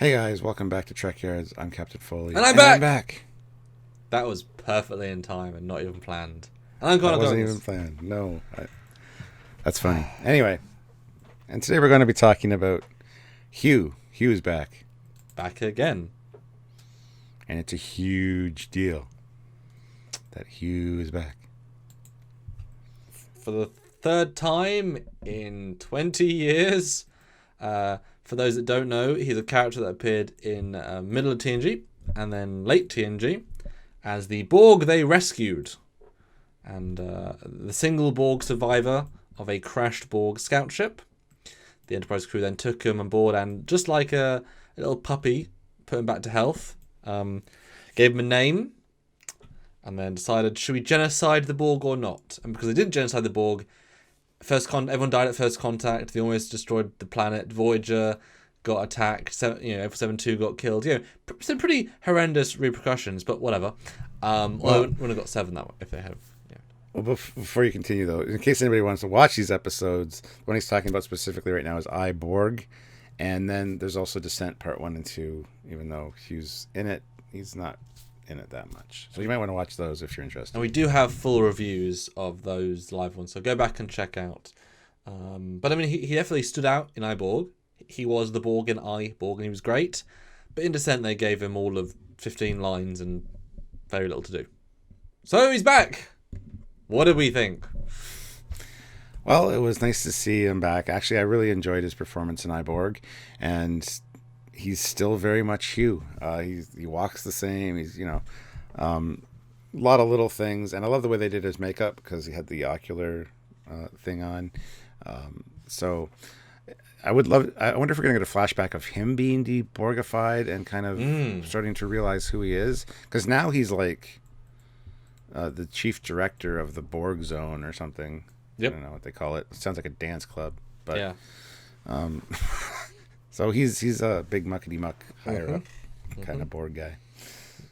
Hey guys, welcome back to Trekyards. I'm Captain Foley. And I'm And I'm back! back! That was perfectly in time and not even planned. And I'm That Connor wasn't even Douglas. planned. No. That's funny. Anyway, and today we're going to be talking about Hugh. Hugh's back. Back again. And it's a huge deal that Hugh is back. For the third time in 20 years. For those that don't know, he's a character that appeared in middle of TNG and then late TNG as the Borg they rescued. And the single Borg survivor of a crashed Borg scout ship. The Enterprise crew then took him on board and just like a little puppy, put him back to health. Gave him a name and then decided, should we genocide the Borg or not? And because they didn't genocide the Borg, everyone died at first contact. They almost destroyed the planet. Voyager got attacked. F72 got killed. Some pretty horrendous repercussions, but whatever. Although wouldn't have got 7 that way if they have. Yeah. Well, before you continue, though, in case anybody wants to watch these episodes, what he's talking about specifically right now is Borg. And then there's also Descent Part 1 and 2. Even though Hugh's in it, he's not in it that much. So you might want to watch those if you're interested. And we do have full reviews of those live ones, so go back and check out. But I mean, he definitely stood out in Borg. He was the Borg in Borg, and he was great. But in Descent, they gave him all of 15 lines and very little to do. So he's back! What did we think? Well, it was nice to see him back. Actually, I really enjoyed his performance in Borg, and he's still very much Hugh. He walks the same. He's a lot of little things, and I love the way they did his makeup because he had the ocular thing on. So I wonder if we're gonna get a flashback of him being deborgified and kind of starting to realize who he is, because now he's like the chief director of the Borg Zone or something. Yep. I don't know what they call it. It sounds like a dance club, but Yeah. So he's a big muckety muck higher up kind of Borg guy.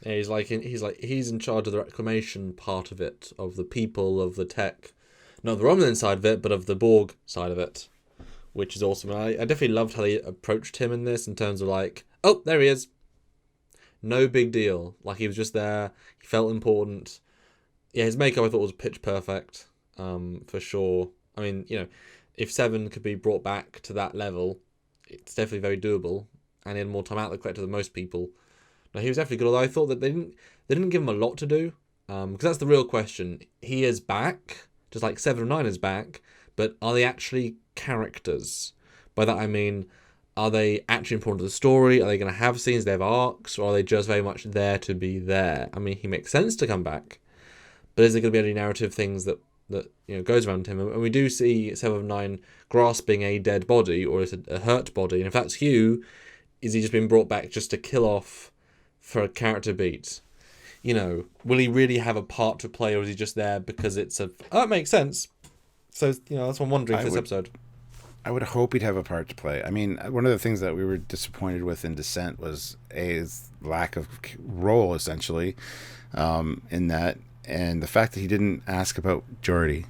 Yeah, he's in charge of the reclamation part of it, of the people, of the tech, not the Romulan side of it, but of the Borg side of it, which is awesome. And I definitely loved how they approached him in this, in terms of like, oh, there he is, no big deal. Like, he was just there. He felt important. Yeah, his makeup I thought was pitch perfect, for sure. I mean, if Seven could be brought back to that level, it's definitely very doable, and he had more time out of the collector than most people. No, he was definitely good, although I thought that they didn't give him a lot to do, because that's the real question. He is back, just like 7 and 9 is back, but are they actually characters? By that I mean, are they actually important to the story? Are they going to have scenes, they have arcs, or are they just very much there to be there? I mean, he makes sense to come back, but is there going to be any narrative things that goes around him? And we do see 7 of 9 grasping a dead body, or is it a hurt body? And if that's Hugh, is he just been brought back just to kill off for a character beat? Will he really have a part to play, or is he just there because it makes sense? So that's what I'm wondering for this episode. I would hope he'd have a part to play. I mean, one of the things that we were disappointed with in Descent was his lack of role, essentially, in that. And the fact that he didn't ask about Geordi.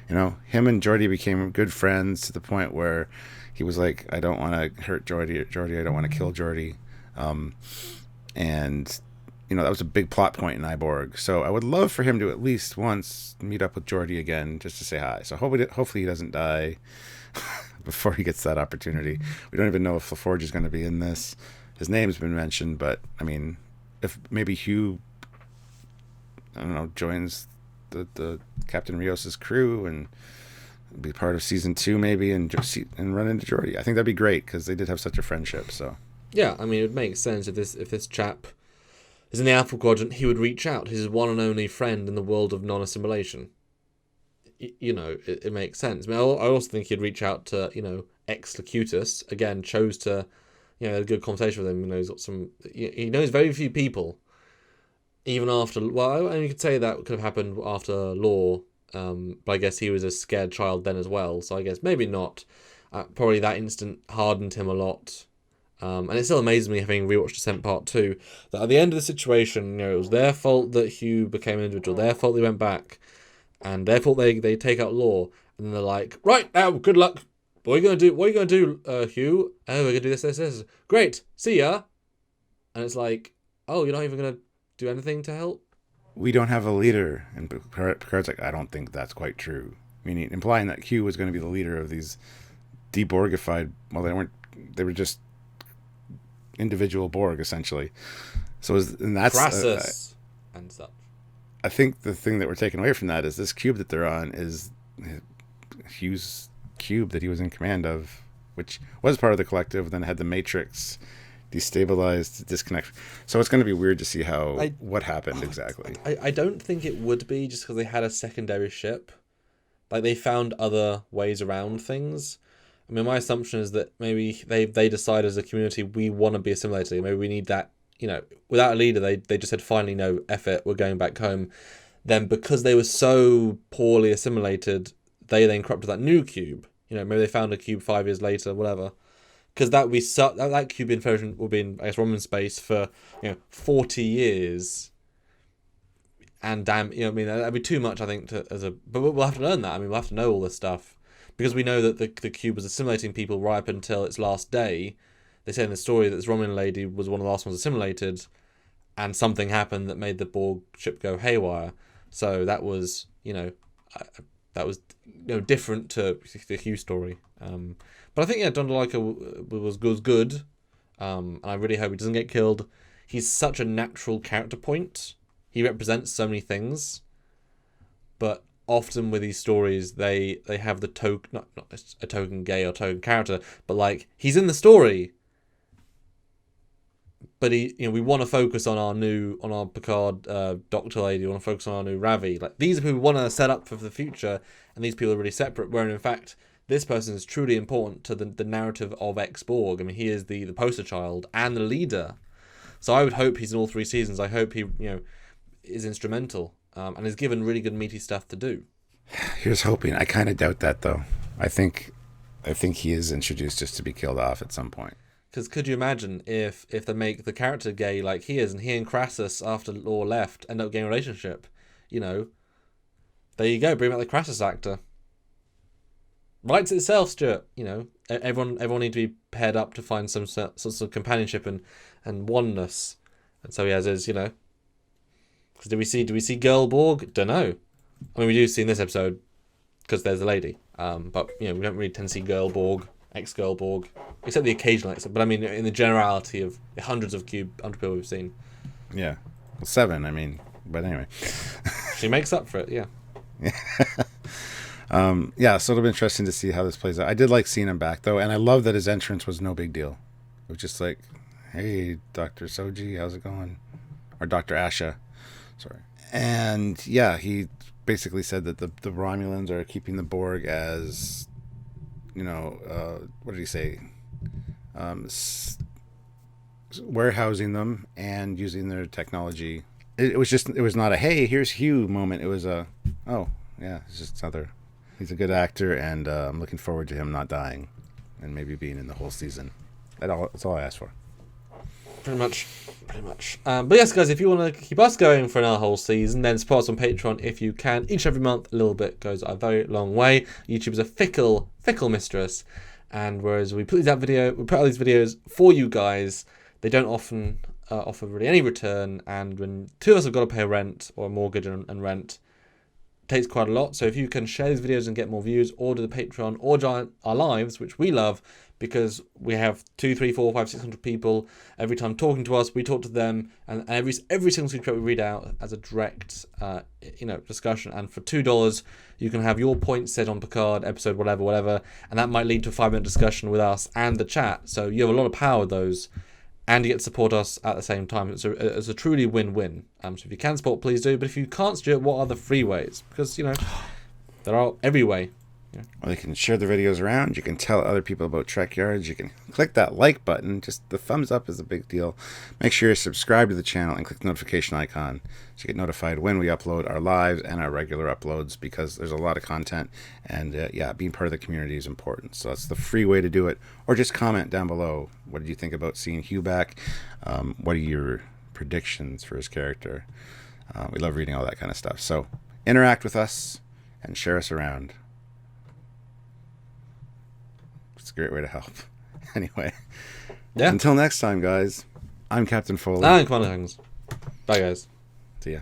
Him and Geordi became good friends to the point where he was like, I don't want to hurt Geordi, I don't want to kill Geordi. And, that was a big plot point in Borg. So I would love for him to at least once meet up with Geordi again, just to say hi. So hopefully he doesn't die before he gets that opportunity. We don't even know if LaForge is going to be in this. His name's been mentioned, but, I mean, if maybe Hugh, I don't know, joins the Captain Rios's crew and be part of season 2 maybe, and run into Geordi. I think that'd be great because they did have such a friendship. So yeah, I mean, it would make sense if this chap is in the Alpha Quadrant, he would reach out. He's his one and only friend in the world of non-assimilation. It makes sense. I mean, I also think he'd reach out to Ex-Locutus. Again, chose to had a good conversation with him. He's got some. He knows very few people. Even after, and you could say that could have happened after Law, but I guess he was a scared child then as well, so I guess maybe not. Probably that instant hardened him a lot. And it still amazes me, having rewatched Descent Part 2, that at the end of the situation, it was their fault that Hugh became an individual, their fault they went back, and their fault they take out Law, and then they're like, right, now, good luck, But what are you gonna do? What are you gonna do, Hugh? Oh, we're gonna do this. Great, see ya. And it's like, oh, you're not even gonna do anything to help. We don't have a leader. And Picard's like, I don't think that's quite true. Meaning, implying that Hugh was going to be the leader of these deborgified. Well, they weren't. They were just individual Borg, essentially. And that's Crassus and such. I think the thing that we're taking away from that is this cube that they're on is Hugh's cube that he was in command of, which was part of the collective, then had the Matrix destabilized, disconnect. So it's going to be weird to see what happened exactly. I don't think it would be just because they had a secondary ship. Like, they found other ways around things. I mean, my assumption is that maybe they decide as a community, we want to be assimilated. Maybe we need that, without a leader, they just said, finally, no, F it, we're going back home. Then because they were so poorly assimilated, they then corrupted that new cube. Maybe they found a cube 5 years later, whatever. Because that cube inflation will be in, I guess, Roman space for 40 years, and damn, that'd be too much, I think, but we'll have to learn that. I mean, we'll have to know all this stuff because we know that the cube was assimilating people right up until its last day. They say in the story that this Romulan lady was one of the last ones assimilated, and something happened that made the Borg ship go haywire. So that was different to the Hugh story. But I think, Don DeLuca was good. And I really hope he doesn't get killed. He's such a natural character point. He represents so many things. But often with these stories, they have the token, not a token gay or token character, but like, he's in the story. But we want to focus on our Picard Doctor Lady. We want to focus on our new Ravi. Like, these are who we want to set up for the future, and these people are really separate. Where in fact, this person is truly important to the narrative of Ex-Borg. I mean, he is the poster child and the leader. So I would hope he's in all 3 seasons. I hope he is instrumental and is given really good meaty stuff to do. Here's hoping. I kind of doubt that though. I think he is introduced just to be killed off at some point. Because could you imagine if they make the character gay like he is, and he and Crassus, after Law left, end up getting a relationship? There you go. Bring back the Crassus actor. Writes itself, Stuart. Everyone need to be paired up to find some sort of companionship and oneness. And so he has his, Because do we see Girl Borg? Don't know. I mean, we do see in this episode because there's a lady. But we don't really tend to see Girl Borg, ex-Girl Borg, except the occasional ex. But I mean, in the generality of the hundreds of people we've seen. Yeah, well, 7. I mean, but anyway, she makes up for it. Yeah. So it'll be interesting to see how this plays out. I did like seeing him back though, and I love that his entrance was no big deal. It was just like, hey, Dr. Soji, how's it going? Or Dr. Asha, sorry. And yeah, he basically said that the Romulans are keeping the Borg as, what did he say? Warehousing them and using their technology. It was not a, hey, here's Hugh moment. It was a, oh, yeah, it's just another. He's a good actor, and I'm looking forward to him not dying and maybe being in the whole season. That's all I asked for. Pretty much. But yes, guys, if you want to keep us going for another whole season, then support us on Patreon if you can. Each and every month, a little bit goes a very long way. YouTube is a fickle mistress, and whereas we put out these videos for you guys, they don't often offer really any return, and when 2 of us have got to pay rent or a mortgage and rent, takes quite a lot. So if you can share these videos and get more views, or do the Patreon, or join our lives, which we love because we have 2, 3, 4, 5, 600 people every time talking to us. We talk to them, and every single secret we read out as a direct discussion. And for $2 you can have your point said on Picard episode whatever, and that might lead to a 5-minute discussion with us and the chat. So you have a lot of power with those, and you get to support us at the same time. It's a truly win-win. So if you can support, please do. But if you can't, Stuart, what are the free ways? Because, there are every way. Yeah. Well, you can share the videos around. You can tell other people about Trekyards. You can click that like button. Just the thumbs up is a big deal. Make sure you subscribe to the channel and click the notification icon so you get notified when we upload our lives and our regular uploads, because there's a lot of content. And being part of the community is important. So that's the free way to do it. Or just comment down below. What did you think about seeing Hugh back? What are your predictions for his character? We love reading all that kind of stuff. So interact with us and share us around. It's a great way to help. Anyway, Yeah. Until next time, guys. I'm Captain Foley. And Commander Hangs. Bye, guys. See ya.